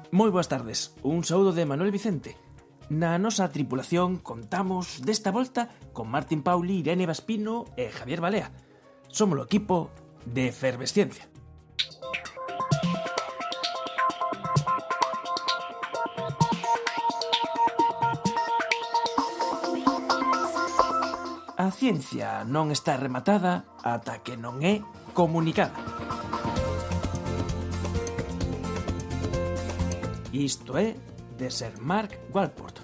Moi boas tardes, un saúdo de Manuel Vicente. Na nosa tripulación contamos desta volta con Martín Pauli, Irene Vaspino e Javier Balea. Somos o equipo de Efervesciencia. A ciencia non está rematada ata que non é comunicada. Isto é de Sir Mark Walport.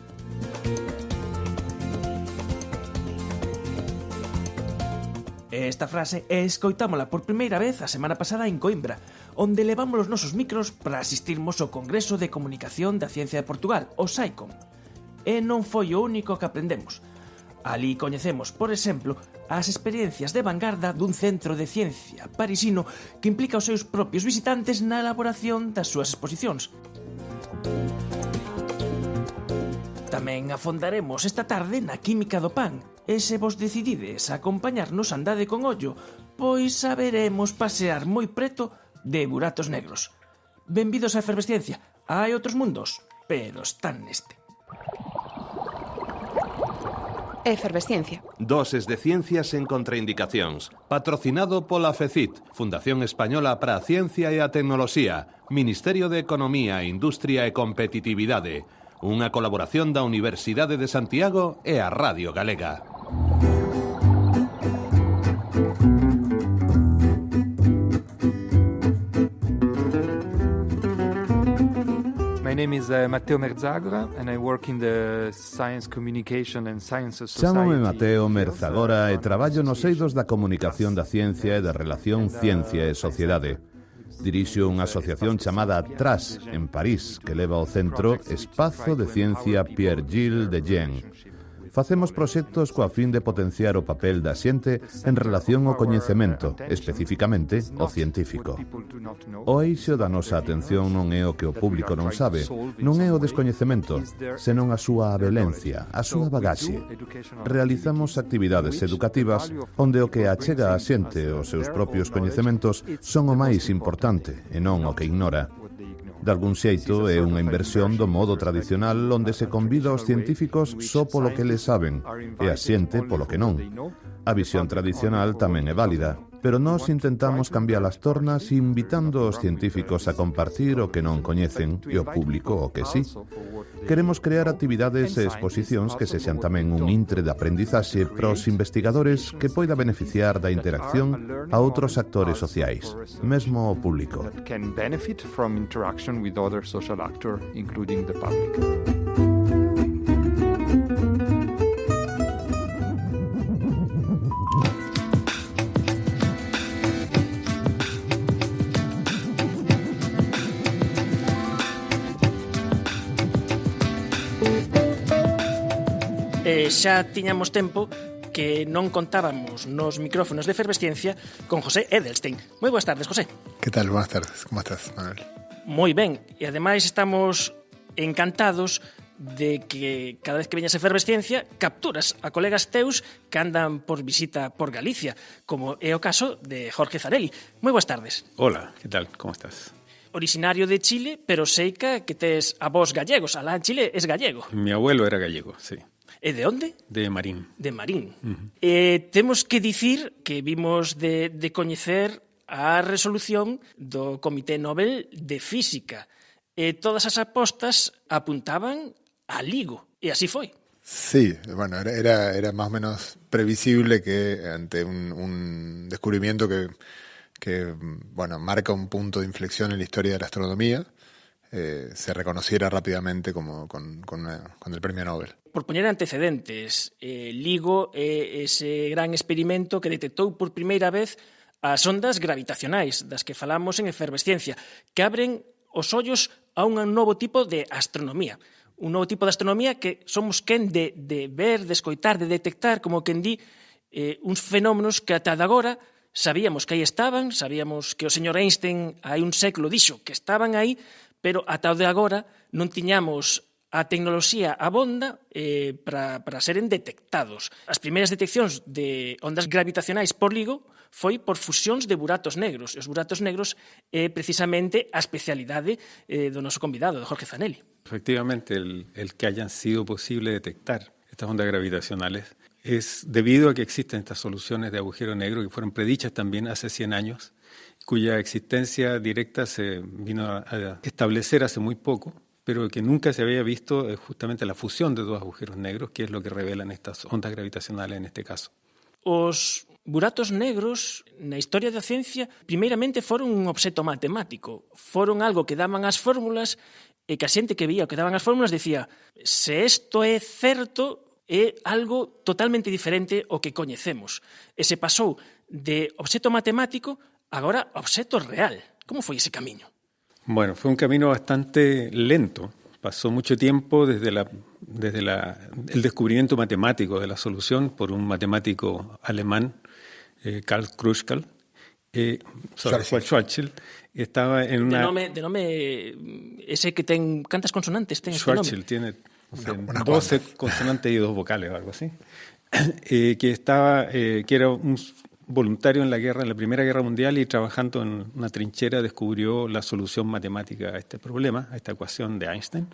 Esta frase escoitámola por primeira vez a semana pasada en Coimbra, onde levamos os nosos micros para asistirmos ao Congreso de Comunicación da Ciencia de Portugal, o SAICOM. E non foi o único que aprendemos. Alí coñecemos, por exemplo, as experiencias de vanguarda dun centro de ciencia parisino que implica os seus propios visitantes na elaboración das súas exposicións. Tamén afondaremos esta tarde na química do pan, e se vos decidides a acompañarnos andade con ollo, pois saberemos pasear moi preto de buratos negros. Benvidos á Efervesciencia. Hai outros mundos, pero están neste. Efervesciencia. Doses de ciencias en contraindicacións. Patrocinado pola FECIT, Fundación Española para a Ciencia e a Tecnoloxía, Ministerio de Economía, Industria e Competitividade. Unha colaboración da Universidade de Santiago e a Radio Galega. My name is Matteo Merzagora and I work in the Science Communication and Sciences Society. Chámame Matteo Merzagora e traballo nos eidos da comunicación da ciencia e da relación ciencia e sociedade. Dirixo unha asociación chamada TRAS en París que leva ao centro Espazo de Ciencia Pierre-Gilles de Jean. Facemos proxectos coa fin de potenciar o papel da xente en relación ao coñecemento, especificamente o científico. O eixo da nosa atención non é o que o público non sabe, non é o descoñecemento, senón a súa abelencia, a súa bagaxe. Realizamos actividades educativas onde o que achega a xente os seus propios coñecementos son o máis importante e non o que ignora. De algún xeito é unha inversión do modo tradicional onde se convida aos científicos só polo que les saben e a xente polo que non. A visión tradicional tamén é válida, pero nós intentamos cambiar as tornas invitando aos científicos a compartir o que non coñecen e o público o que sí. Queremos crear actividades e exposicións que sexan tamén un intre de aprendizaxe para os investigadores que poida beneficiar da interacción a outros actores sociais, mesmo o público. Xa tiñamos tempo que non contábamos nos micrófonos de Efervesciencia con José Edelstein. Moi boas tardes, José. Que tal? Buenas tardes. Como estás, Manuel? Moi ben. E ademais estamos encantados de que cada vez que veñas a Efervesciencia capturas a colegas teus que andan por visita por Galicia, como é o caso de Jorge Zarelli. Moi boas tardes. Hola, que tal? Como estás? Originario de Chile, pero seica que tes avós gallegos. Alá en Chile es gallego. Mi abuelo era gallego, sí. E de onde? De Marín. De Marín. Temos que dicir que vimos de coñecer a resolución do Comité Nobel de Física. E todas as apostas apuntaban a Ligo. E así foi. Sí, bueno, era más o menos previsible que ante un descubrimiento que bueno, marca un punto de inflexión en la historia de la astronomía, se reconociera rápidamente como con el premio Nobel. Por poñer antecedentes, Ligo é ese gran experimento que detectou por primeira vez as ondas gravitacionais das que falamos en Efervesciencia, que abren os ollos a un novo tipo de astronomía. Un novo tipo de astronomía que somos quen de ver, de escoitar, de detectar, como quen di, uns fenómenos que ata de agora sabíamos que aí estaban, sabíamos que o señor Einstein hai un século dixo que estaban aí, pero ata o de agora non tiñamos a tecnoloxía abonda para seren detectados. As primeiras deteccións de ondas gravitacionais por LIGO foi por fusións de buratos negros. Os buratos negros é precisamente a especialidade do noso convidado, de Jorge Zanelli. Efectivamente, el que hayan sido posible detectar estas ondas gravitacionales es debido a que existen estas soluciones de agujero negro que fueron predichas también hace 100 años, cuya existencia directa se vino a establecer hace muy poco, pero que nunca se había visto justamente la fusión de dos agujeros negros, que es lo que revelan estas ondas gravitacionales en este caso. Os buratos negros na historia da ciencia primeiramente foron un obxeto matemático, foron algo que daban as fórmulas e que a xente que vía o que daban as fórmulas dicía se isto é certo é algo totalmente diferente ao que coñecemos. E se pasou de obxeto matemático agora a obxeto real. Como foi ese camiño? Bueno, fue un camino bastante lento. Pasó mucho tiempo desde el descubrimiento matemático de la solución por un matemático alemán, Karl Kruskal, Schwarzschild, estaba en una... De nome ese que ten cantas consonantes ten este nome. Schwarzschild tiene 12 consonantes y 2 vocales o algo así, que era un voluntario en la Primera Guerra Mundial y trabajando en una trinchera descubrió la solución matemática a este problema, a esta ecuación de Einstein,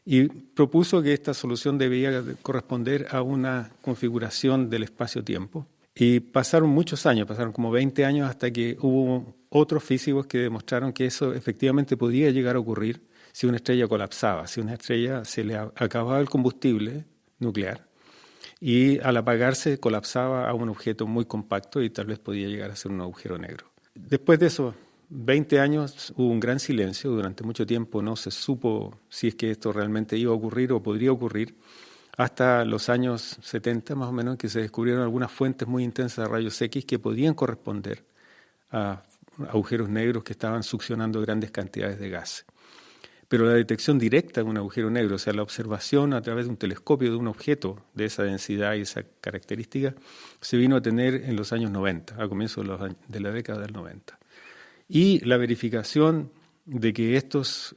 y propuso que esta solución debía corresponder a una configuración del espacio-tiempo. Y pasaron muchos años, pasaron como 20 años hasta que hubo otros físicos que demostraron que eso efectivamente podía llegar a ocurrir si una estrella colapsaba, si una estrella se le acababa el combustible nuclear. Y al apagarse colapsaba a un objeto muy compacto y tal vez podía llegar a ser un agujero negro. Después de esos 20 años hubo un gran silencio, durante mucho tiempo no se supo si es que esto realmente iba a ocurrir o podría ocurrir, hasta los años 70 más o menos, que se descubrieron algunas fuentes muy intensas de rayos X que podían corresponder a agujeros negros que estaban succionando grandes cantidades de gas. Pero la detección directa de un agujero negro, o sea, la observación a través de un telescopio de un objeto de esa densidad y esa característica, se vino a tener en los años 90, a comienzos de la década del 90. Y la verificación de que estos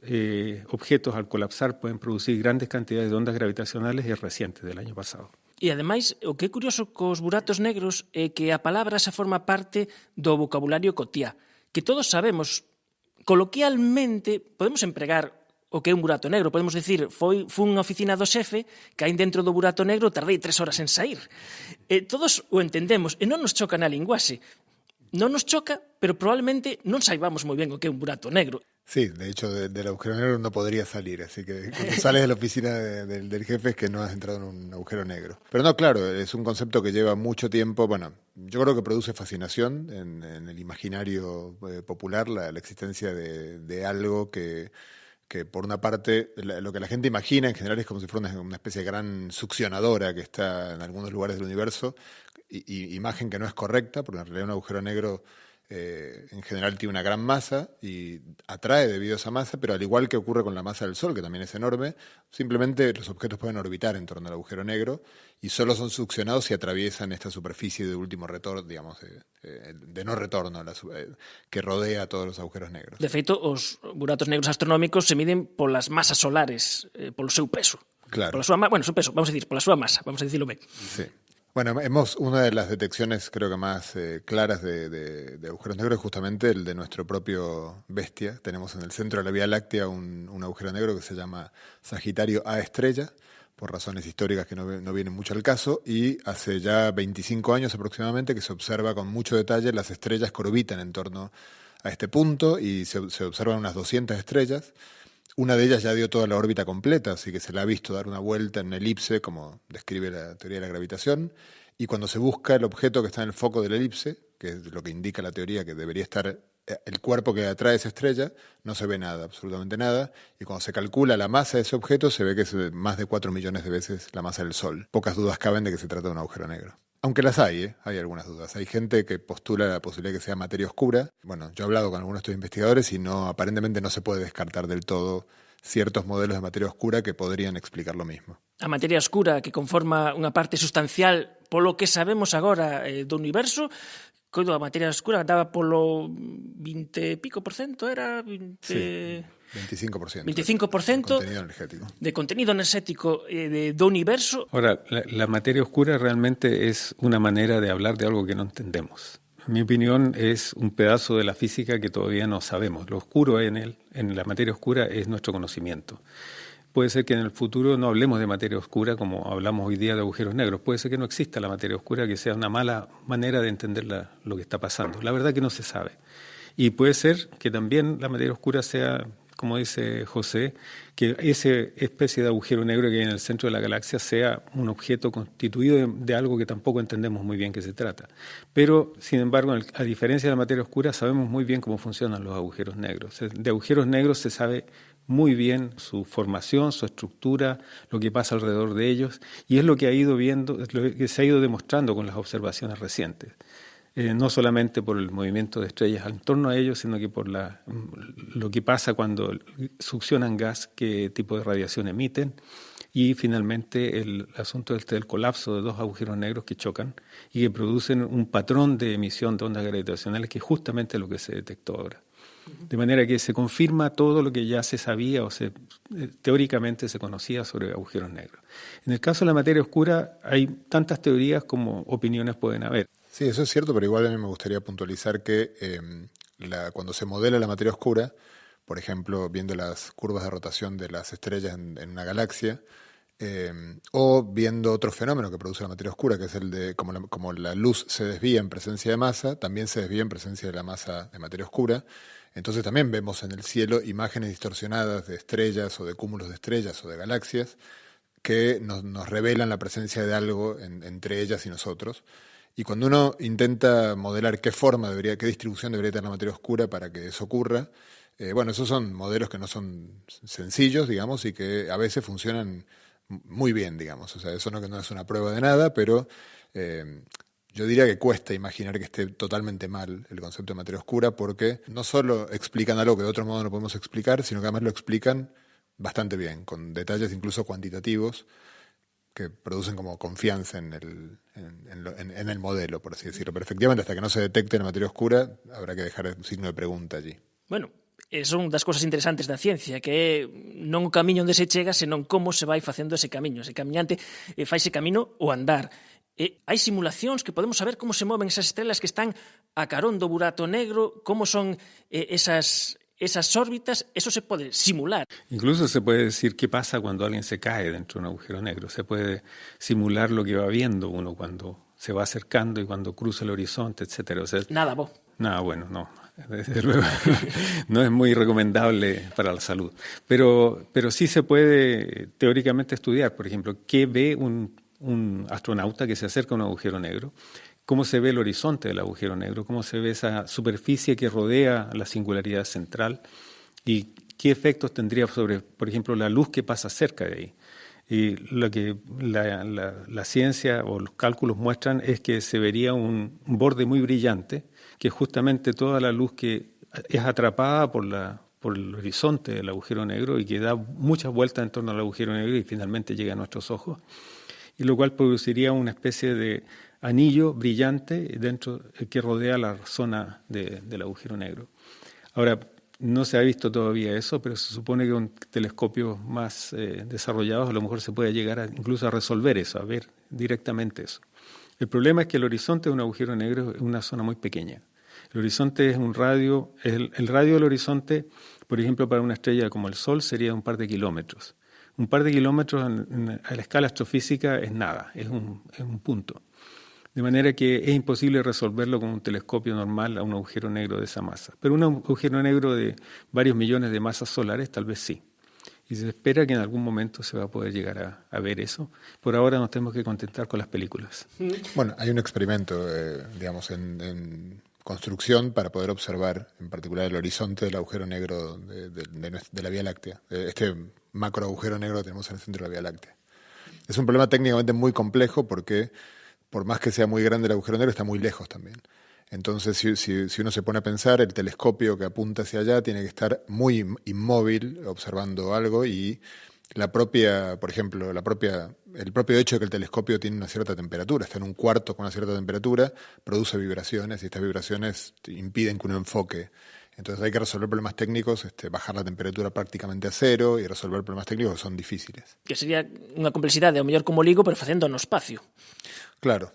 objetos al colapsar pueden producir grandes cantidades de ondas gravitacionales es reciente, del año pasado. E, ademais, o que é curioso cos buratos negros é que a palabra xa forma parte do vocabulario cotiá, que todos sabemos, coloquialmente, podemos empregar o que é un burato negro. Podemos dicir, fun a oficina do xefe, caín dentro do burato negro, tardei 3 horas en sair. Todos o entendemos, e non nos choca na linguaxe. Non nos choca, pero probablemente non saibamos moi ben o que é un burato negro. Sí, de hecho, del agujero negro no podría salir, así que cuando sales de la oficina del jefe es que no has entrado en un agujero negro. Pero no, claro, es un concepto que lleva mucho tiempo. Bueno, yo creo que produce fascinación en el imaginario popular, la existencia de algo que por una parte, lo que la gente imagina en general es como si fuera una especie de gran succionadora que está en algunos lugares del universo, y imagen que no es correcta, porque en realidad un agujero negro en general tiene una gran masa y atrae debido a esa masa, pero al igual que ocurre con la masa del Sol, que también es enorme, simplemente los objetos pueden orbitar en torno al agujero negro y solo son succionados si atraviesan esta superficie de último retorno, digamos, de no retorno, que rodea a todos los agujeros negros. De feito, os buratos negros astronómicos se miden polas masas solares, polo seu peso. Claro. Pola súa, seu peso, vamos a decir, pola súa masa, vamos a dicirlo ben. Sí. Bueno, una de las detecciones creo que más claras de agujeros negros es justamente el de nuestro propio Bestia. Tenemos en el centro de la Vía Láctea un agujero negro que se llama Sagitario A estrella, por razones históricas que no vienen mucho al caso, y hace ya 25 años aproximadamente que se observa con mucho detalle las estrellas que orbitan en torno a este punto, y se observan unas 200 estrellas. Una de ellas ya dio toda la órbita completa, así que se la ha visto dar una vuelta en una elipse, como describe la teoría de la gravitación, y cuando se busca el objeto que está en el foco de la elipse, que es lo que indica la teoría que debería estar el cuerpo que atrae esa estrella, no se ve nada, absolutamente nada, y cuando se calcula la masa de ese objeto se ve que es más de 4 millones de veces la masa del Sol. Pocas dudas caben de que se trata de un agujero negro. Aunque las hay algunas dudas. Hay gente que postula la posibilidad de que sea materia oscura. Bueno, yo he hablado con algunos de estos investigadores y aparentemente no se puede descartar del todo ciertos modelos de materia oscura que podrían explicar lo mismo. A materia oscura que conforma unha parte sustancial polo que sabemos agora do universo, Coido, a materia oscura daba polo 20 e pico por cento, era 20... Sí, 25%. 25% contenido energético. de contenido energético do universo. Ahora, la materia oscura realmente es una manera de hablar de algo que no entendemos. En mi opinión, es un pedazo de la física que todavía no sabemos. Lo oscuro en la materia oscura es nuestro conocimiento. Puede ser que en el futuro no hablemos de materia oscura como hablamos hoy día de agujeros negros. Puede ser que no exista la materia oscura, que sea una mala manera de entender lo que está pasando. La verdad que no se sabe. Y puede ser que también la materia oscura sea, como dice José, que esa especie de agujero negro que hay en el centro de la galaxia sea un objeto constituido de algo que tampoco entendemos muy bien qué se trata. Pero, sin embargo, a diferencia de la materia oscura, sabemos muy bien cómo funcionan los agujeros negros. De agujeros negros se sabe muy bien su formación, su estructura, lo que pasa alrededor de ellos, y es lo que se ha ido demostrando con las observaciones recientes. No solamente por el movimiento de estrellas en torno a ellos, sino que por lo que pasa cuando succionan gas, qué tipo de radiación emiten, y finalmente el asunto del colapso de dos agujeros negros que chocan y que producen un patrón de emisión de ondas gravitacionales, que es justamente lo que se detectó ahora. De manera que se confirma todo lo que ya se sabía o teóricamente se conocía sobre agujeros negros. En el caso de la materia oscura hay tantas teorías como opiniones pueden haber. Sí, eso es cierto, pero igual a mí me gustaría puntualizar que cuando se modela la materia oscura, por ejemplo, viendo las curvas de rotación de las estrellas en una galaxia, o viendo otro fenómeno que produce la materia oscura, que es el de como la luz se desvía en presencia de masa, también se desvía en presencia de la masa de materia oscura. Entonces también vemos en el cielo imágenes distorsionadas de estrellas o de cúmulos de estrellas o de galaxias que nos revelan la presencia de algo entre ellas y nosotros. Y cuando uno intenta modelar qué distribución debería tener la materia oscura para que eso ocurra, esos son modelos que no son sencillos, digamos, y que a veces funcionan muy bien, digamos. O sea, eso no es una prueba de nada, pero yo diría que cuesta imaginar que esté totalmente mal el concepto de materia oscura, porque no solo explican algo que de otro modo no podemos explicar, sino que además lo explican bastante bien, con detalles incluso cuantitativos que producen como confianza en el modelo, por así decirlo. Pero efectivamente, hasta que no se detecte la materia oscura, habrá que dejar un signo de pregunta allí. Bueno, son das cosas interesantes da ciencia, que é non o camiño onde se chega, senón como se vai facendo ese camiño. Ese camiñante fai ese camino o andar. Hai simulacións que podemos saber como se moven esas estrelas que están a carón do burato negro, como son esas órbitas, eso se pode simular. Incluso se puede decir qué pasa cuando alguien se cae dentro de un agujero negro. Se puede simular lo que va viendo uno cuando se va acercando y cuando cruza el horizonte, etcétera. O sea, Nada, vos. Nada, bueno, no. Desde luego no es muy recomendable para la salud. Pero sí se puede teóricamente estudiar, por ejemplo, qué ve un astronauta que se acerca a un agujero negro, cómo se ve el horizonte del agujero negro, cómo se ve esa superficie que rodea la singularidad central y qué efectos tendría sobre, por ejemplo, la luz que pasa cerca de ahí. Y lo que la ciencia o los cálculos muestran es que se vería un borde muy brillante, que es justamente toda la luz que es atrapada por el horizonte del agujero negro y que da muchas vueltas en torno al agujero negro y finalmente llega a nuestros ojos, y lo cual produciría una especie de anillo brillante dentro que rodea la zona del agujero negro. Ahora, no se ha visto todavía eso, pero se supone que con telescopios más desarrollados a lo mejor se puede llegar incluso a resolver eso, a ver directamente eso. El problema es que el horizonte de un agujero negro es una zona muy pequeña. El horizonte es un radio, el radio del horizonte, por ejemplo, para una estrella como el Sol sería un par de kilómetros. Un par de kilómetros a la escala astrofísica es nada, es un punto. De manera que es imposible resolverlo con un telescopio normal a un agujero negro de esa masa. Pero un agujero negro de varios millones de masas solares tal vez sí. Y se espera que en algún momento se va a poder llegar a ver eso. Por ahora nos tenemos que contentar con las películas. Bueno, hay un experimento, en construcción para poder observar en particular el horizonte del agujero negro de la Vía Láctea. Este macro agujero negro que tenemos en el centro de la Vía Láctea. Es un problema técnicamente muy complejo porque por más que sea muy grande el agujero negro, está muy lejos también. Entonces, si uno se pone a pensar, el telescopio que apunta hacia allá tiene que estar muy inmóvil observando algo y por ejemplo, el propio hecho de que el telescopio tiene una cierta temperatura, está en un cuarto con una cierta temperatura, produce vibraciones y estas vibraciones impiden que uno enfoque. Entonces hay que resolver problemas técnicos, bajar la temperatura prácticamente a cero y resolver problemas técnicos que son difíciles. Que sería unha complexidade, ao mellor como LIGO, pero facendo no espacio. Claro.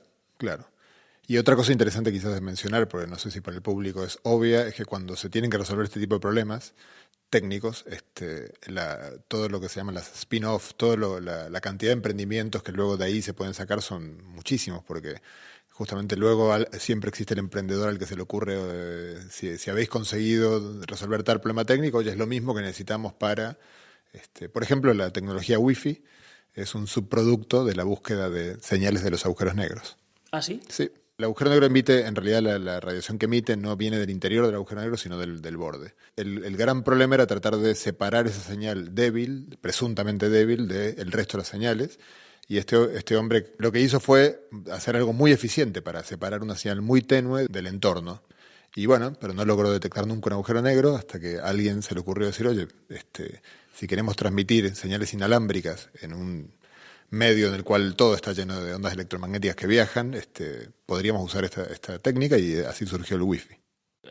Y otra cosa interesante quizás de mencionar, porque no sé si para el público es obvia, es que cuando se tienen que resolver este tipo de problemas técnicos, todo lo que se llama las spin-off, la cantidad de emprendimientos que luego de ahí se pueden sacar son muchísimos, porque justamente luego siempre existe el emprendedor al que se le ocurre, si habéis conseguido resolver tal problema técnico, oye, es lo mismo que necesitamos para, por ejemplo, la tecnología Wi-Fi es un subproducto de la búsqueda de señales de los agujeros negros. ¿Ah, sí? Sí. El agujero negro en realidad la radiación que emite no viene del interior del agujero negro, sino del borde. El gran problema era tratar de separar esa señal débil, presuntamente débil, del resto de las señales. Y este hombre lo que hizo fue hacer algo muy eficiente para separar una señal muy tenue del entorno. Y bueno, pero no logró detectar nunca un agujero negro hasta que a alguien se le ocurrió decir, oye, si queremos transmitir señales inalámbricas en un medio en el cual todo está lleno de ondas electromagnéticas que viajan, podríamos usar esta técnica y así surgió el Wi-Fi.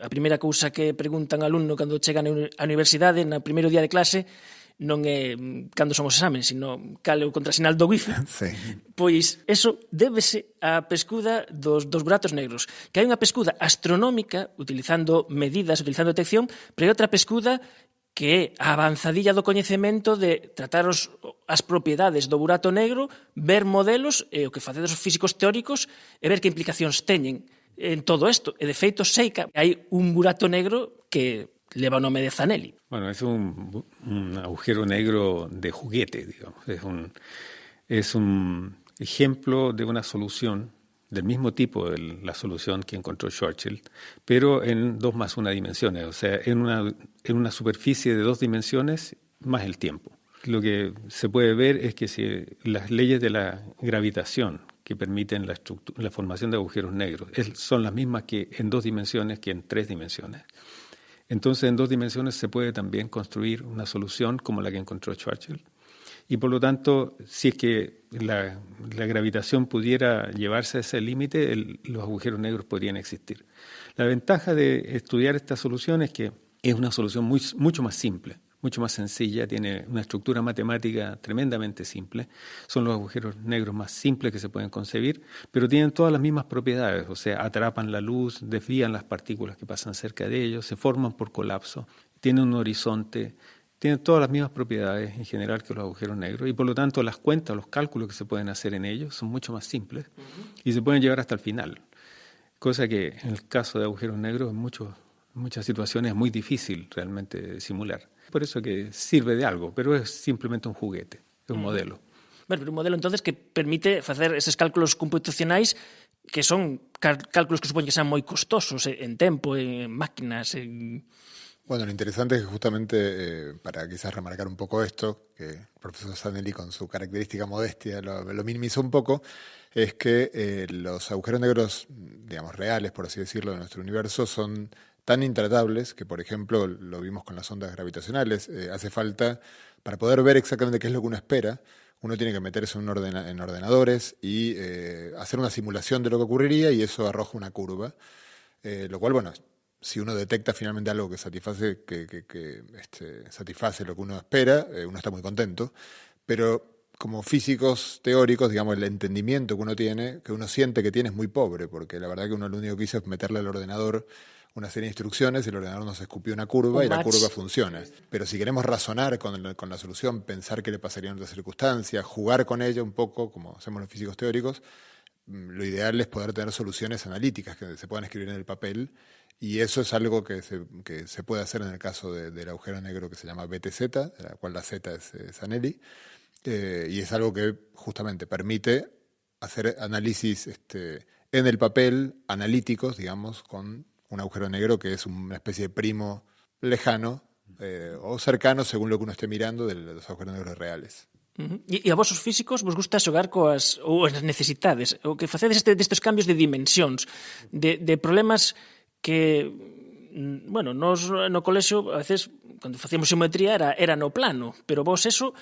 A primeira cousa que preguntan ao alumno cando chegan á universidade, no primeiro día de clase, non é cando son os exames, sino cal é o contrasinal do Wi-Fi. Sí. Pois eso débese á pescuda dos buratos negros, que hai unha pescuda astronómica, utilizando medidas, utilizando detección, pero hai outra pescuda que é a avanzadilla do coñecemento de tratar as propiedades do burato negro, ver modelos e o que facedes os físicos teóricos e ver que implicacións teñen en todo isto. E de feito sei que hai un burato negro que leva o nome de Zanelli. Bueno, es un agujero negro de juguete, digamos. Es un ejemplo de una solución del mismo tipo de la solución que encontró Schwarzschild, pero en 2+1 dimensiones, o sea, en una superficie de 2 dimensiones más el tiempo. Lo que se puede ver es que si las leyes de la gravitación que permiten la formación de agujeros negros son las mismas que en 2 dimensiones que en 3 dimensiones. Entonces, en 2 dimensiones se puede también construir una solución como la que encontró Schwarzschild. Y por lo tanto, si es que la gravitación pudiera llevarse a ese límite, los agujeros negros podrían existir. La ventaja de estudiar esta solución es que es una solución mucho más simple, mucho más sencilla, tiene una estructura matemática tremendamente simple. Son los agujeros negros más simples que se pueden concebir, pero tienen todas las mismas propiedades, o sea, atrapan la luz, desvían las partículas que pasan cerca de ellos, se forman por colapso, tienen un horizonte, tienen todas las mismas propiedades en general que los agujeros negros y por lo tanto las cuentas, los cálculos que se pueden hacer en ellos son mucho más simples y se pueden llevar hasta el final, cosa que en el caso de agujeros negros en muchas situaciones es muy difícil realmente simular. Por eso que sirve de algo, pero es simplemente un juguete, es un modelo. Bueno, pero un modelo entonces que permite facer eses cálculos computacionais que son cálculos que supoñen que sean moi costosos en tempo, en máquinas, en... Bueno, lo interesante es que justamente, para quizás remarcar un poco esto, que el profesor Zanelli con su característica modestia lo minimizó un poco, es que los agujeros negros, digamos, reales, por así decirlo, de nuestro universo, son tan intratables que, por ejemplo, lo vimos con las ondas gravitacionales, hace falta, para poder ver exactamente qué es lo que uno espera, uno tiene que meterse en ordenadores y hacer una simulación de lo que ocurriría y eso arroja una curva, lo cual, bueno, si uno detecta finalmente algo que satisface lo que uno espera, uno está muy contento, pero como físicos teóricos, digamos, el entendimiento que uno tiene, que uno siente que tiene es muy pobre, porque la verdad que uno lo único que hizo es meterle al ordenador una serie de instrucciones, el ordenador nos escupió una curva y la curva funciona. Pero si queremos razonar con la solución, pensar qué le pasaría en otras circunstancias, jugar con ella un poco, como hacemos los físicos teóricos, lo ideal es poder tener soluciones analíticas que se puedan escribir en el papel. Y eso es algo que se puede hacer en el caso del agujero negro que se llama BTZ, de la cual la Z es Zanelli, y es algo que justamente permite hacer análisis en el papel, analíticos, digamos, con un agujero negro que es una especie de primo lejano o cercano, según lo que uno esté mirando, de los agujeros negros reales. E a vos os físicos vos gusta xogar coas necesidades, o que facedes destes cambios de dimensións, de problemas que, bueno, nos no colexio a veces, cando facíamos xeometría era no plano, pero vos eso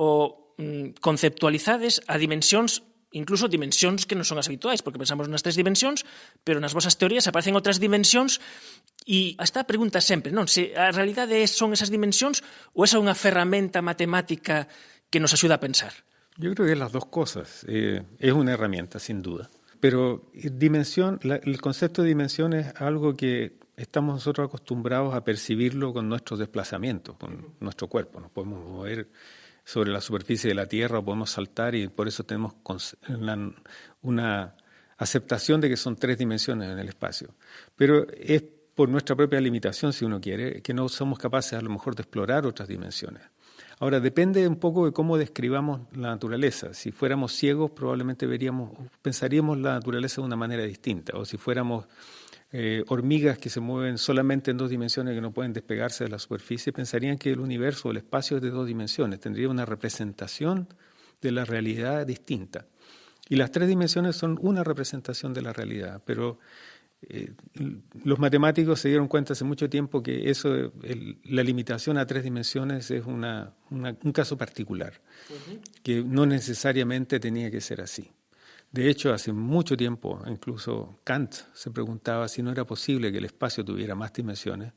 o conceptualizades a dimensións, incluso dimensións que non son as habituais, porque pensamos nas 3 dimensións, pero nas vosas teorías aparecen outras dimensións, e esta pregunta sempre, non? Se a realidade son esas dimensións ou esa é unha ferramenta matemática que nos axuda a pensar? Yo creo que es las dos cosas. Es una herramienta, sin duda. Pero el concepto de dimensión es algo que estamos nosotros acostumbrados a percibirlo con nuestros desplazamientos, con nuestro cuerpo. Nos podemos mover sobre la superficie de la Tierra o podemos saltar, y por eso tenemos una aceptación de que son 3 dimensiones en el espacio. Pero es por nuestra propia limitación, si uno quiere, que no somos capaces a lo mejor de explorar otras dimensiones. Ahora, depende un poco de cómo describamos la naturaleza. Si fuéramos ciegos, probablemente pensaríamos la naturaleza de una manera distinta. O si fuéramos hormigas que se mueven solamente en 2 dimensiones, que no pueden despegarse de la superficie, pensarían que el universo o el espacio es de 2 dimensiones. Tendría una representación de la realidad distinta. Y las 3 dimensiones son una representación de la realidad, pero los matemáticos se dieron cuenta hace mucho tiempo que la limitación a 3 dimensiones es un caso particular, que no necesariamente tenía que ser así. De hecho, hace mucho tiempo, incluso Kant se preguntaba si no era posible que el espacio tuviera más dimensiones.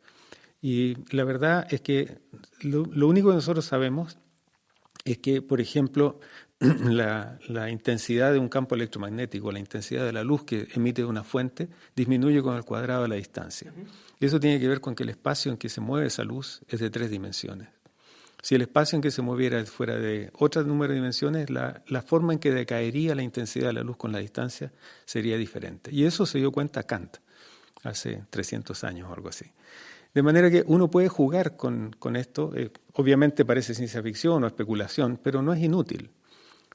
Y la verdad es que lo único que nosotros sabemos es que, por ejemplo, la intensidad de un campo electromagnético, la intensidad de la luz que emite una fuente, disminuye con el cuadrado de la distancia. Y eso tiene que ver con que el espacio en que se mueve esa luz es de 3 dimensiones. Si el espacio en que se moviera fuera de otro número de dimensiones, la forma en que decaería la intensidad de la luz con la distancia sería diferente. Y eso se dio cuenta Kant hace 300 años o algo así. De manera que uno puede jugar con esto. Obviamente parece ciencia ficción o especulación, pero no es inútil.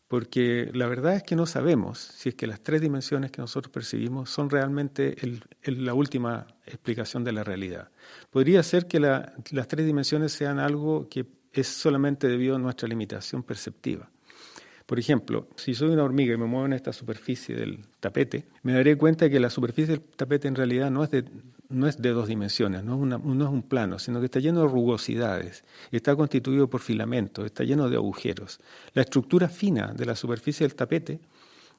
Porque la verdad es que no sabemos si es que las 3 dimensiones que nosotros percibimos son realmente la última explicación de la realidad. Podría ser que las 3 dimensiones sean algo que es solamente debido a nuestra limitación perceptiva. Por ejemplo, si soy una hormiga y me muevo en esta superficie del tapete, me daré cuenta que la superficie del tapete en realidad no es de 2 dimensiones, no es un plano, sino que está lleno de rugosidades, está constituido por filamentos, está lleno de agujeros. La estructura fina de la superficie del tapete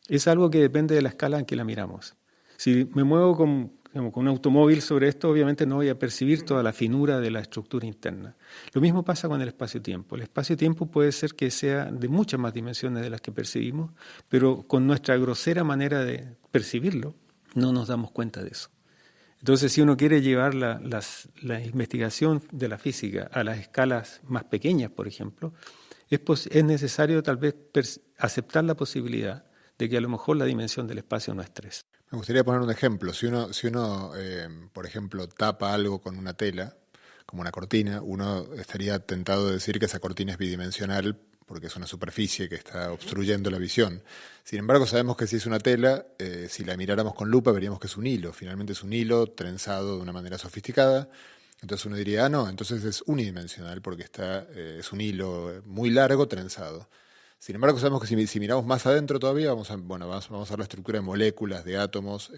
es algo que depende de la escala en que la miramos. Si me muevo con un automóvil sobre esto, obviamente no voy a percibir toda la finura de la estructura interna. Lo mismo pasa con el espacio-tiempo. El espacio-tiempo puede ser que sea de muchas más dimensiones de las que percibimos, pero con nuestra grosera manera de percibirlo, no nos damos cuenta de eso. Entonces, si uno quiere llevar la investigación de la física a las escalas más pequeñas, por ejemplo, es necesario tal vez aceptar la posibilidad de que a lo mejor la dimensión del espacio no es 3. Me gustaría poner un ejemplo. Si uno por ejemplo, tapa algo con una tela, como una cortina, uno estaría tentado de decir que esa cortina es bidimensional porque es una superficie que está obstruyendo la visión. Sin embargo, sabemos que si es una tela, si la miráramos con lupa, veríamos que es un hilo. Finalmente es un hilo trenzado de una manera sofisticada. Entonces uno diría, no, entonces es unidimensional porque es un hilo muy largo trenzado. Sin embargo, sabemos que si miramos más adentro todavía, vamos a ver la estructura de moléculas, de átomos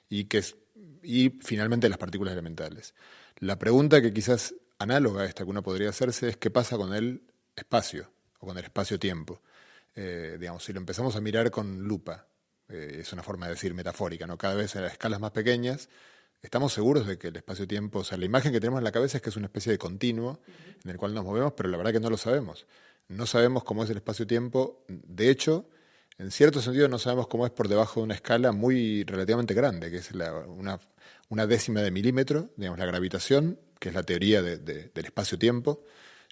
y finalmente las partículas elementales. La pregunta que quizás análoga a esta que uno podría hacerse es qué pasa con el espacio o con el espacio-tiempo. Si lo empezamos a mirar con lupa, es una forma de decir metafórica, ¿no? Cada vez a escalas más pequeñas, estamos seguros de que el espacio-tiempo, o sea, la imagen que tenemos en la cabeza es que es una especie de continuo en el cual nos movemos, pero la verdad que no lo sabemos. No sabemos cómo es el espacio-tiempo. De hecho, en cierto sentido no sabemos cómo es por debajo de una escala relativamente grande, que es una décima de milímetro, digamos, la gravitación, que es la teoría del espacio-tiempo.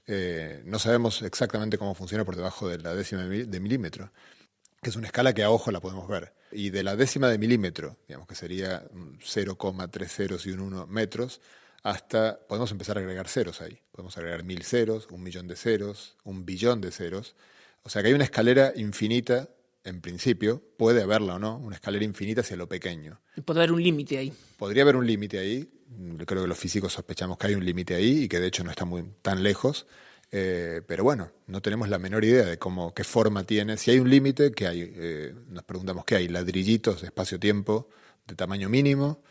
No sabemos exactamente cómo funciona por debajo de la décima de milímetro, que es una escala que a ojo la podemos ver. Y de la décima de milímetro, digamos que sería 0,3 ceros y un 1 metros, hasta podemos empezar a agregar ceros ahí. Podemos agregar 1000 ceros, 1.000.000 de ceros, 1 billón de ceros. O sea que hay una escalera infinita, en principio, puede haberla o no, una escalera infinita hacia lo pequeño. Y puede haber un límite ahí. Podría haber un límite ahí. Creo que los físicos sospechamos que hay un límite ahí y que de hecho no está tan lejos. Pero bueno, no tenemos la menor idea de qué forma tiene. Si hay un límite, ¿qué hay? Nos preguntamos qué hay, ladrillitos de espacio-tiempo de tamaño mínimo,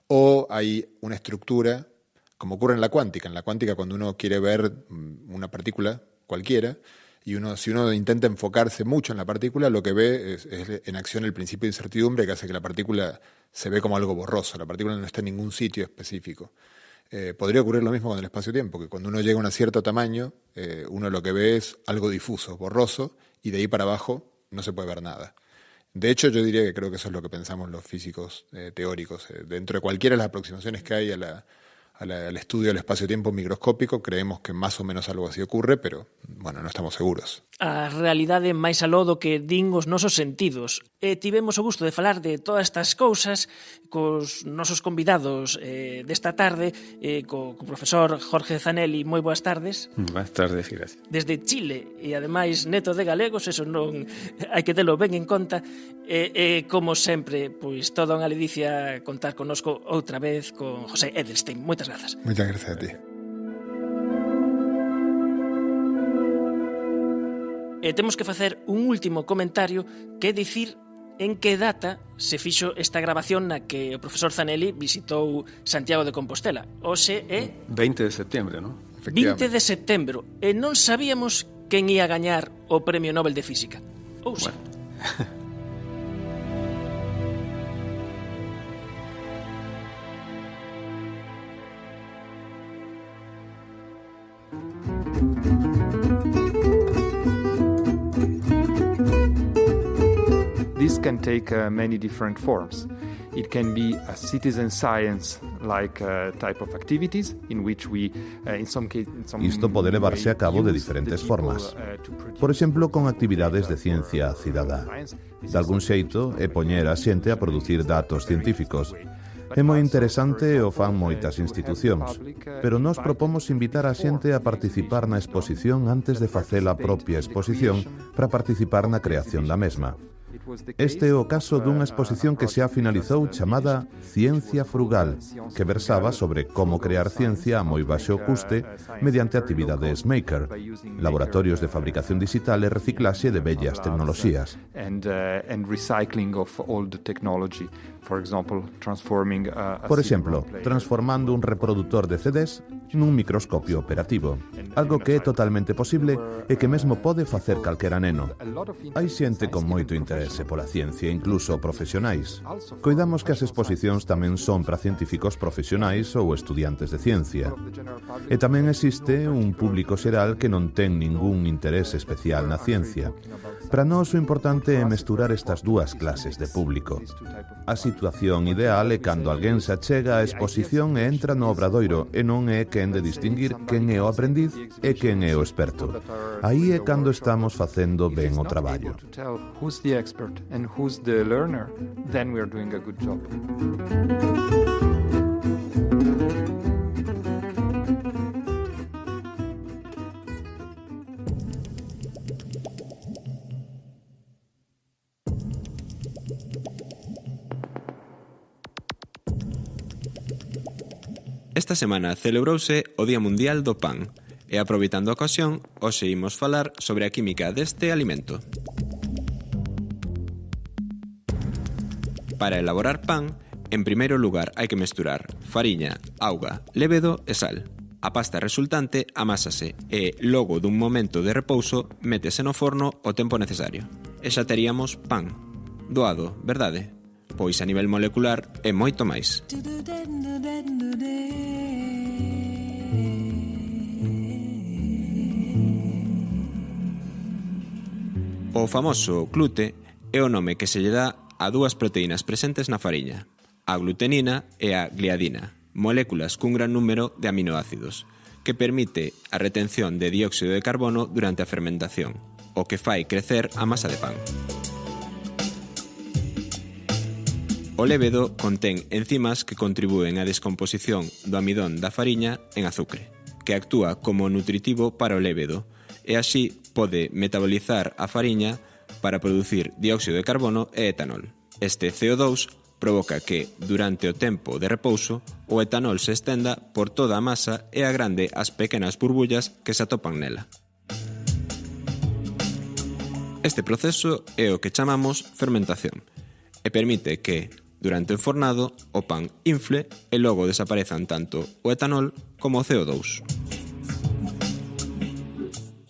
o hay una estructura, como ocurre en la cuántica. En la cuántica, cuando uno quiere ver una partícula cualquiera, Y si uno intenta enfocarse mucho en la partícula, lo que ve es en acción el principio de incertidumbre, que hace que la partícula se ve como algo borroso. La partícula no está en ningún sitio específico. Podría ocurrir lo mismo con el espacio-tiempo, que cuando uno llega a un cierto tamaño, uno lo que ve es algo difuso, borroso, y de ahí para abajo no se puede ver nada. De hecho, yo diría que creo que eso es lo que pensamos los físicos teóricos. Dentro de cualquiera de las aproximaciones que hay al estudio del espacio-tiempo microscópico, creemos que más o menos algo así ocurre, pero, bueno, no estamos seguros. A realidade máis aló do que din os nosos sentidos. Tivemos o gusto de falar de todas estas cousas cos nosos convidados desta tarde, co profesor Jorge Zanelli. Moi boas tardes. Boas tardes, gracias. Desde Chile, e ademais neto de galegos, eso non hai que telo ben en conta. Como sempre, pois toda unha ledicia contar connosco outra vez con José Edelstein. Moitas grazas. Muchas gracias a ti. Temos que facer un último comentario, que é dicir en que data se fixo esta grabación na que o profesor Zanelli visitou Santiago de Compostela. Hoxe é 20 de septiembre, ¿no? 20 de setembro, e non sabíamos quen ia gañar o Premio Nobel de Física. Ou xa. Bueno. This can take many different forms. It can be a citizen science-like type of activities in which we, in some cases, Isto pode levarse a cabo de diferentes formas. Por exemplo, con actividades de ciencia cidadá. De algún xeito, é poñer a xente a producir datos científicos. É moi interesante e o fan moitas institucións, pero nós propomos invitar a xente a participar na exposición antes de facer a propia exposición para participar na creación da mesma. Este é o caso dunha exposición que xa finalizou chamada Ciencia Frugal, que versaba sobre como crear ciencia a moi baixo custe mediante actividades maker, laboratorios de fabricación digital e reciclaxe de bellas tecnoloxías. Por exemplo, transformando un reproductor de CDs nun microscopio operativo, algo que é totalmente posible e que mesmo pode facer calquera neno. Hai xente con moito interese pola ciencia, incluso profesionais. Coidamos que as exposicións tamén son para científicos profesionais ou estudiantes de ciencia. E tamén existe un público xeral que non ten ningún interese especial na ciencia. Para nós o importante é mesturar estas dúas clases de público. A situación ideal é cando alguén se achega á exposición e entra no obradoiro e non é quen de distinguir quen é o aprendiz e quen é o experto. Aí é cando estamos facendo ben o traballo. Esta semana celebrouse o Día Mundial do Pan e, aproveitando a ocasión, hoxe imos falar sobre a química deste alimento. Para elaborar pan, en primeiro lugar hai que mesturar fariña, auga, levedo e sal. A pasta resultante amásase e, logo dun momento de repouso, métese no forno o tempo necesario. E xa teríamos pan. Doado, verdade? Pois a nivel molecular é moito máis. O famoso glute é o nome que se lle dá a dúas proteínas presentes na fariña, a glutenina e a gliadina, moléculas cun gran número de aminoácidos, que permite a retención de dióxido de carbono durante a fermentación, o que fai crecer a masa de pan. O lévedo contén enzimas que contribúen á descomposición do amidón da fariña en azucre, que actúa como nutritivo para o lévedo, e así pode metabolizar a fariña para producir dióxido de carbono e etanol. Este CO2 provoca que, durante o tempo de repouso, o etanol se estenda por toda a masa e agrande as pequenas burbullas que se atopan nela. Este proceso é o que chamamos fermentación e permite que, durante o enfornado, o pan infle e logo desaparezan tanto o etanol como o CO2.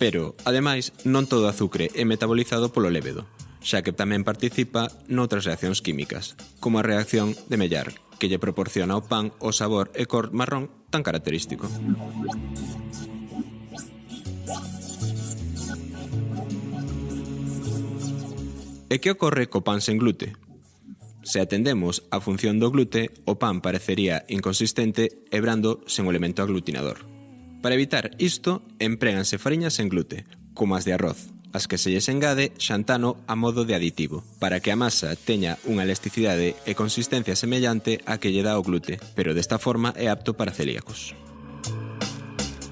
Pero, ademais, non todo o azucre é metabolizado polo lévedo, xa que tamén participa noutras reaccións químicas, como a reacción de Maillard, que lle proporciona ao pan o sabor e cor marrón tan característico. E que ocorre co pan sen glute? Se atendemos á función do glute, o pan parecería inconsistente e brando sen o elemento aglutinador. Para evitar isto, empréganse fariñas sen glute, como as de arroz, as que se lles engade xantano a modo de aditivo, para que a masa teña unha elasticidade e consistencia semellante a que lle dá o glute, pero desta forma é apto para celíacos.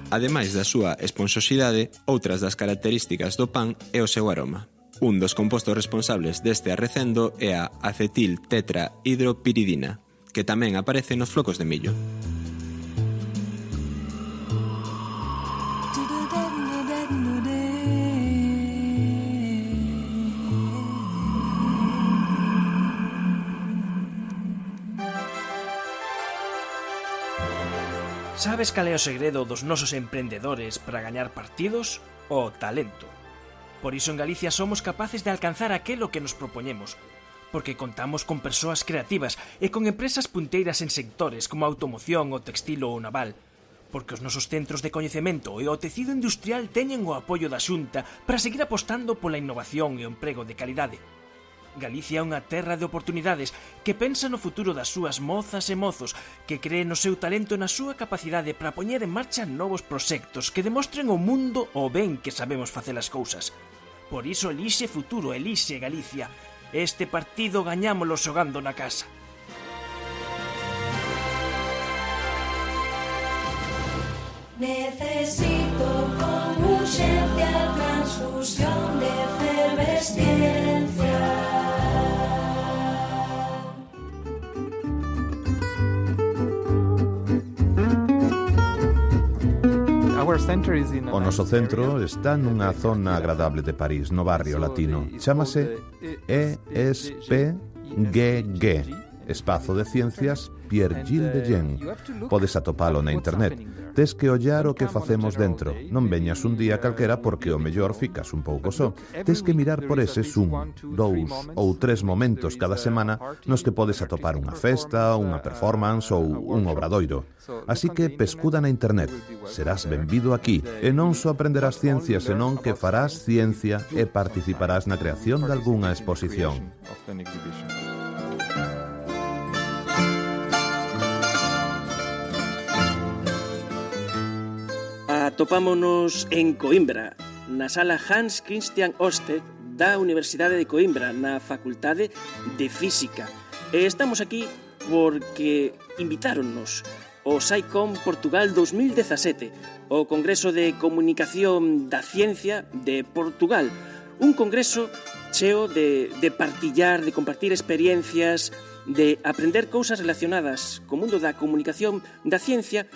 Ademais da súa esponxosidade, outras das características do pan é o seu aroma. Un dos compostos responsables deste arrecendo é a acetil-tetrahidropiridina, que tamén aparece nos flocos de millo. Sabes cal é o segredo dos nosos emprendedores para gañar partidos? O talento. Por iso en Galicia somos capaces de alcanzar aquelo que nos propoñemos, porque contamos con persoas creativas e con empresas punteiras en sectores como a automoción, o textil ou o naval, porque os nosos centros de coñecemento e o tecido industrial teñen o apoio da Xunta para seguir apostando pola innovación e o emprego de calidade. Galicia é unha terra de oportunidades que pensa no futuro das súas mozas e mozos, que cree no seu talento e na súa capacidade para poñer en marcha novos proxectos que demostren ao mundo o ben que sabemos facer as cousas. Por iso elixe futuro, elixe Galicia. Este partido gañámolo xogando na casa. Necesito con urgencia transfusión de efervesciencia. O noso centro está nunha zona agradable de París, no barrio latino. Chámase ESPGG, Espazo de Ciencias Pierre Gilles de Gen. Podes atopalo na internet. Tes que ollar o que facemos dentro. Non veñas un día calquera porque o mellor ficas un pouco só. Tes que mirar por eses 1, 2 ou 3 momentos cada semana nos que podes atopar unha festa, unha performance ou un obradoiro. Así que pescuda na internet. Serás benvido aquí e non só aprenderás ciencia, senón que farás ciencia e participarás na creación de algunha exposición. Atopámonos en Coimbra, na sala Hans Christian Ørsted da Universidade de Coimbra, na Facultade de Física. E estamos aquí porque invitáronnos o SciComm Portugal 2017, o Congreso de Comunicación da Ciencia de Portugal. Un congreso cheo de partillar, de compartir experiencias, de aprender cousas relacionadas co mundo da comunicación da ciencia,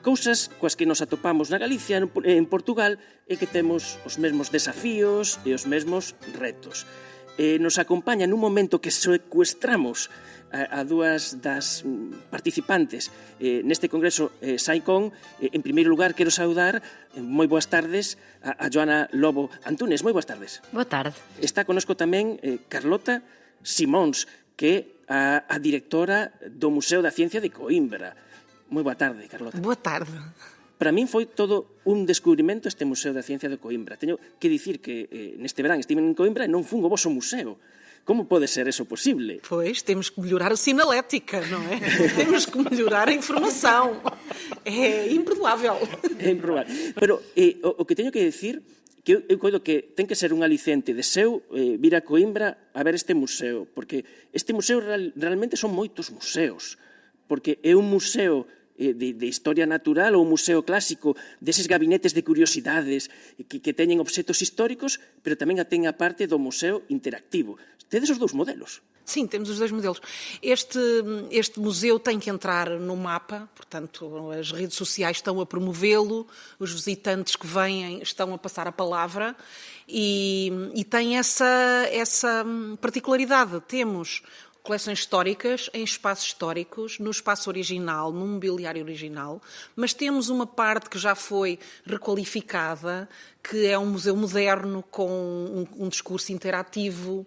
cousas coas que nos atopamos na Galicia, en Portugal, e que temos os mesmos desafíos e os mesmos retos. Nos acompaña nun momento que secuestramos a dúas das participantes neste congreso SciComm. En primeiro lugar, quero saudar, moi boas tardes, a Joana Lobo Antunes. Moi boas tardes. Boa tarde. Está connosco tamén Carlota Simóns, que é a directora do Museo da Ciencia de Coimbra. Moi boa tarde, Carlota. Boa tarde. Para min foi todo un descubrimento este Museo da Ciencia de Coimbra. Teño que dicir que neste verán estive en Coimbra e non fun o voso museo. Como pode ser eso posible? Pois, temos que melhorar a sinalética, non é? Temos que melhorar a informação. É imperdoável. É imperdoável. Pero o que teño que dicir que eu coido que ten que ser un alicente de seu vir a Coimbra a ver este museo, porque este museo realmente son moitos museos, porque é un museo de historia natural ou un museo clásico deses gabinetes de curiosidades que teñen obxetos históricos, pero tamén ten a parte do museo interactivo. Tedes os dous modelos. Sim, temos os dois modelos. Este museu tem que entrar no mapa, portanto, as redes sociais estão a promovê-lo, os visitantes que vêm estão a passar a palavra e tem essa particularidade. Temos coleções históricas em espaços históricos, no espaço original, no mobiliário original, mas temos uma parte que já foi requalificada, que é um museu moderno com um discurso interativo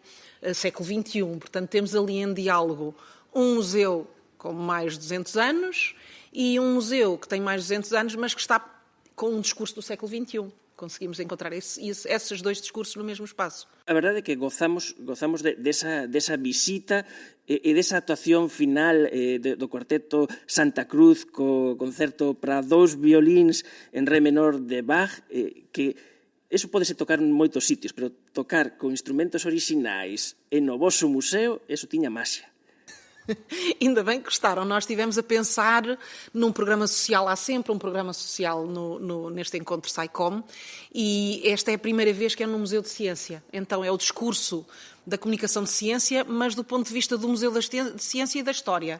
século XXI. Portanto, temos ali em diálogo um museu com mais de 200 anos e um museu que tem mais de 200 anos, mas que está com um discurso do século XXI. Conseguimos encontrar esses dois discursos no mesmo espaço. A verdade é que gozamos desa visita e desa actuación final do cuarteto Santa Cruz co concerto para 2 violíns en re menor de Bach, que eso podese tocar en moitos sitios, pero tocar con instrumentos orixinais e no voso museo, eso tiña maxia. Ainda bem que gostaram. Nós estivemos a pensar num programa social. Há sempre um programa social neste encontro SciComm e esta é a primeira vez que é num Museu de Ciência. Então é o discurso da comunicação de ciência, mas do ponto de vista do Museu de Ciência e da História.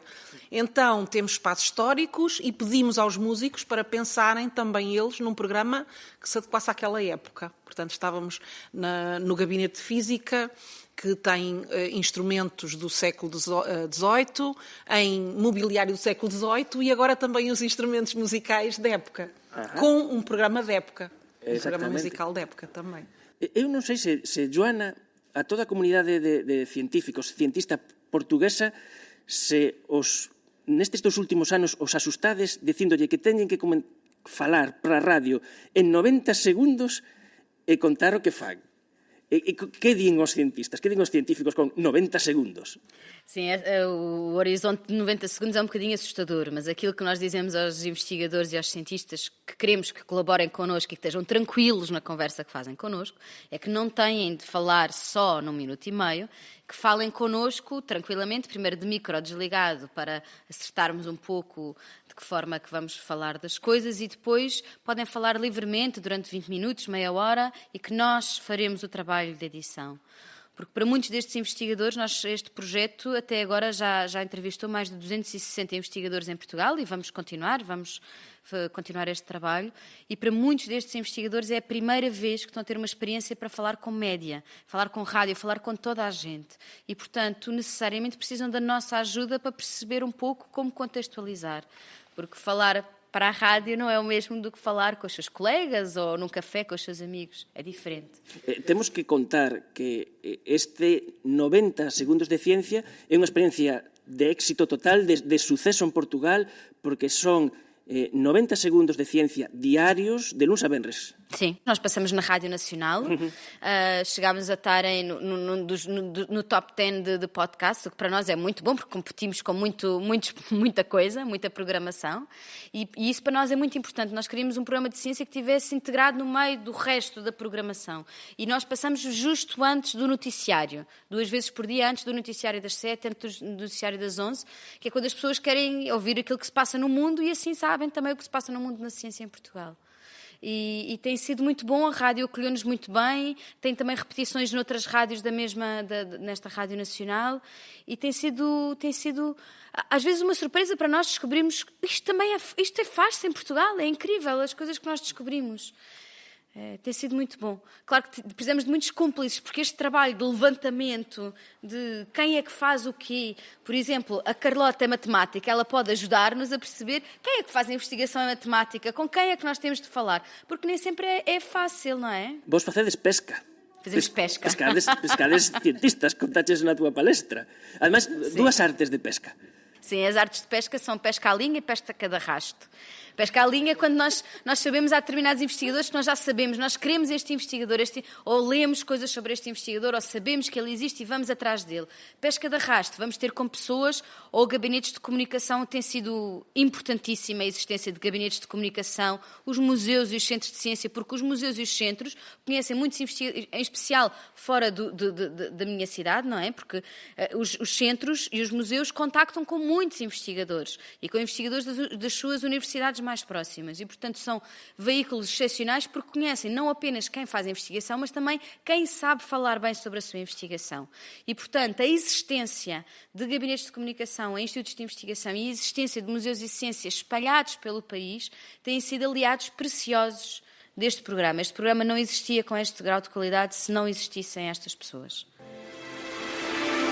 Então temos espaços históricos e pedimos aos músicos para pensarem também eles num programa que se adequasse àquela época. Portanto, estávamos no Gabinete de Física, que tem instrumentos do século XVIII, em mobiliário do século XVIII e agora também os instrumentos musicais da época, com um programa de época, um programa musical de época também. Eu non sei se Joana, a toda a comunidade de científicos, cientista portuguesa, se nestes 2 últimos anos os asustades dicíndolle que teñen que falar para a radio en 90 segundos e contar o que fan. E que din os cientistas? Que din os científicos con 90 segundos? Sim, o horizonte de 90 segundos é um bocadinho assustador, mas aquilo que nós dizemos aos investigadores e aos cientistas que queremos que colaborem connosco e que estejam tranquilos na conversa que fazem connosco, é que não têm de falar só num minuto e meio, que falem connosco tranquilamente, primeiro de micro desligado, para acertarmos um pouco de que forma é que vamos falar das coisas e depois podem falar livremente durante 20 minutos, meia hora, e que nós faremos o trabalho de edição. Porque para muitos destes investigadores, este projeto até agora já entrevistou mais de 260 investigadores em Portugal e vamos continuar este trabalho. E para muitos destes investigadores é a primeira vez que estão a ter uma experiência para falar com média, falar com rádio, falar com toda a gente. E, portanto, necessariamente precisam da nossa ajuda para perceber um pouco como contextualizar. Porque falar para a rádio não é o mesmo do que falar com os seus colegas ou num café com os seus amigos. É diferente. Temos que contar que este 90 segundos de ciencia é unha experiencia de éxito total, de suceso en Portugal, porque son 90 segundos de ciencia diários de luns a venres. Sim, nós passamos na Rádio Nacional, chegámos a estar no top 10 de podcast, o que para nós é muito bom, porque competimos com muita coisa, muita programação, e isso para nós é muito importante. Nós queríamos um programa de ciência que estivesse integrado no meio do resto da programação, e nós passamos justo antes do noticiário, 2 vezes por dia, antes do noticiário das 7, antes do noticiário das 11, que é quando as pessoas querem ouvir aquilo que se passa no mundo e assim sabem também o que se passa no mundo na ciência em Portugal. E tem sido muito bom, a rádio acolheu-nos muito bem, tem também repetições noutras rádios nesta Rádio Nacional, e tem sido às vezes uma surpresa para nós descobrirmos que isto faz-se em Portugal, é incrível as coisas que nós descobrimos. Tem sido muito bom. Claro que precisamos de muitos cúmplices, porque este trabalho de levantamento de quem é que faz o quê, por exemplo, a Carlota é matemática, ela pode ajudar-nos a perceber quem é que faz a investigação em matemática, com quem é que nós temos de falar, porque nem sempre é fácil, não é? Vos facedes pesca. Fazemos pesca. Pescades cientistas, contaches na tua palestra. Ademais, 2 artes de pesca. Sim, as artes de pesca são pesca à linha e pesca de arrasto. Pesca à linha, quando nós sabemos, há determinados investigadores que nós já sabemos, nós queremos este investigador, ou lemos coisas sobre este investigador, ou sabemos que ele existe e vamos atrás dele. Pesca de arrasto, vamos ter com pessoas ou gabinetes de comunicação, tem sido importantíssima a existência de gabinetes de comunicação, os museus e os centros de ciência, porque os museus e os centros conhecem muitos investigadores, em especial fora da minha cidade, não é? Porque os centros e os museus contactam com muitos investigadores e com investigadores das suas universidades mais próximas e, portanto, são veículos excepcionais porque conhecem não apenas quem faz a investigação, mas também quem sabe falar bem sobre a sua investigação. E, portanto, a existência de gabinetes de comunicação, a institutos de investigação e a existência de museus e ciências espalhados pelo país têm sido aliados preciosos deste programa. Este programa não existia com este grau de qualidade se não existissem estas pessoas.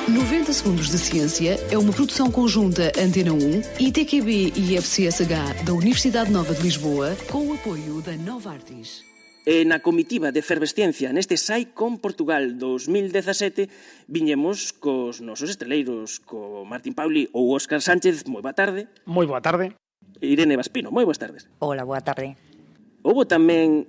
90 Segundos de Ciência é uma produção conjunta Antena 1, ITQB e FCSH da Universidade Nova de Lisboa, com o apoio da Nova Artis. E na comitiva de Efervesciencia neste SAICOM Portugal 2017 viñemos cos nosos estreleiros, co Martín Pauli ou Óscar Sánchez. Moi boa tarde. Moi boa tarde. Irene Vaspino, moi boas tardes. Hola, boa tarde. Houbo tamén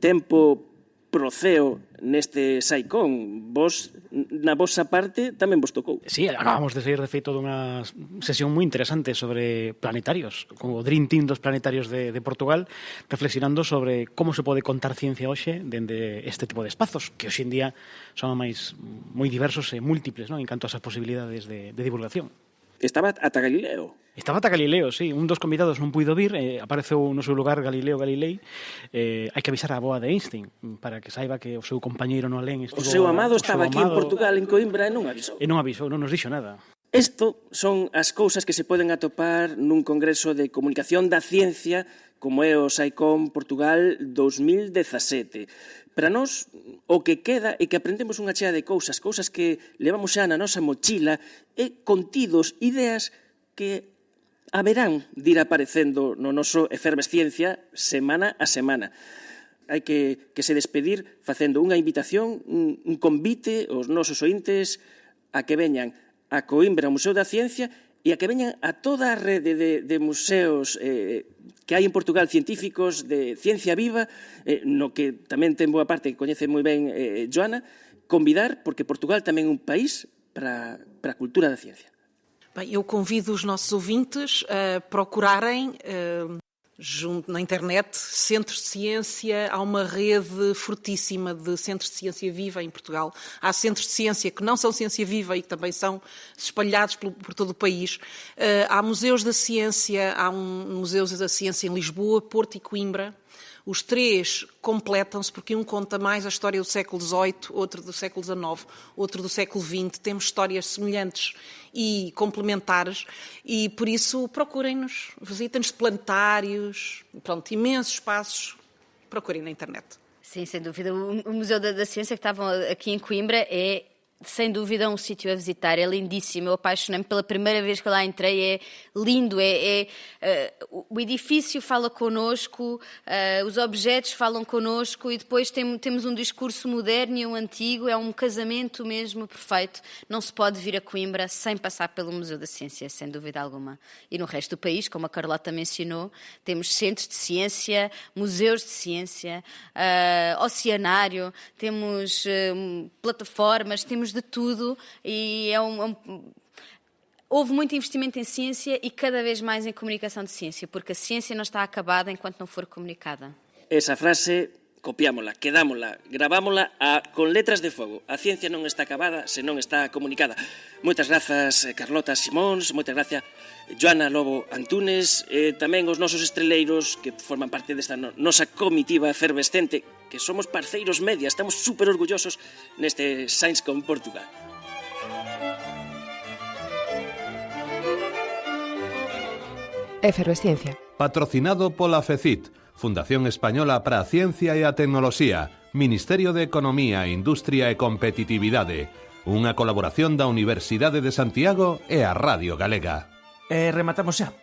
tempo proceo neste SAICOM. Vos, na vosa parte, tamén vos tocou. Sí, acabamos de sair, de feito, dunha sesión moi interesante sobre planetarios, como o Dream Team dos planetarios de Portugal, reflexionando sobre como se pode contar ciencia hoxe dende este tipo de espazos, que hoxe en día son máis moi diversos e múltiples, non? En canto a esas posibilidades de divulgación. Estaba ata Galileo. Estaba ata Galileo, sí. Un dos convidados non puido vir, apareceu no seu lugar Galileo Galilei. Hai que avisar a boa de Einstein para que saiba que o seu compañeiro no alén estivo... O seu amado estaba aquí en Portugal, en Coimbra, e non avisou. E non avisou, non nos dixo nada. Isto son as cousas que se poden atopar nun congreso de comunicación da ciencia como é o SAICOM Portugal 2017. Para nós, o que queda é que aprendemos unha chea de cousas que levamos xa na nosa mochila e contidos, ideas que haberán de ir aparecendo no noso Efervesciencia semana a semana. Hai que se despedir facendo unha invitación, un convite aos nosos ointes a que veñan a Coimbra, ao Museo da Ciencia, e a que veñan a toda a rede de museos que hai en Portugal científicos de ciencia viva, no que tamén ten boa parte que coñece moi ben Joana, convidar, porque Portugal tamén é un país para a cultura da ciencia. Bem, eu convido os nossos ouvintes a procurarem junto na internet centros de ciência. Há uma rede fortíssima de centros de ciência viva em Portugal. Há centros de ciência que não são ciência viva e que também são espalhados por todo o país. Há museus da ciência, há museus da ciência em Lisboa, Porto e Coimbra. Os três completam-se porque um conta mais a história do século XVIII, outro do século XIX, outro do século XX. Temos histórias semelhantes e complementares e, por isso, procurem-nos, visitem-nos planetários, pronto, imensos espaços, procurem na internet. Sim, sem dúvida. O Museu da Ciência que estavam aqui em Coimbra é, sem dúvida, um sítio a visitar. É lindíssimo. Eu apaixonei-me pela primeira vez que lá entrei. É lindo. O edifício fala connosco, os objetos falam connosco e depois temos um discurso moderno e um antigo. É um casamento mesmo perfeito. Não se pode vir a Coimbra sem passar pelo Museu da Ciência, sem dúvida alguma. E no resto do país, como a Carlota mencionou, temos centros de ciência, museus de ciência, oceanário, temos plataformas, temos de tudo e houve muito investimento em ciência e cada vez mais em comunicação de ciência, porque a ciência não está acabada enquanto não for comunicada. Esa frase copiámola, quedámola, gravámola con letras de fogo. A ciencia non está acabada se non está comunicada. Moitas grazas, Carlota Simóns, moitas grazas, Joana Lobo Antunes, e tamén os nosos estreleiros que forman parte desta nosa comitiva efervescente, que somos parceiros media, estamos super orgullosos neste ScienceCon Portugal. Efervesciencia. Patrocinado pola FECIT, Fundación Española para a Ciencia e a Tecnoloxía, Ministerio de Economía, Industria e Competitividade, unha colaboración da Universidade de Santiago e a Radio Galega. E rematamos xa.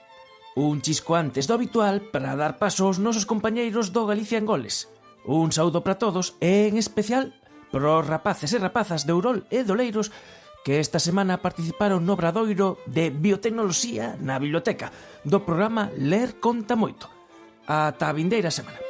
Un chisco antes do habitual para dar paso aos nosos compañeiros do Galicia en Goles. Un saúdo para todos e, en especial, para os rapaces e rapazas de Ourol e Doleiros que esta semana participaron no obradoiro de biotecnoloxía na biblioteca do programa Ler Conta Moito. Ata a vindeira semana.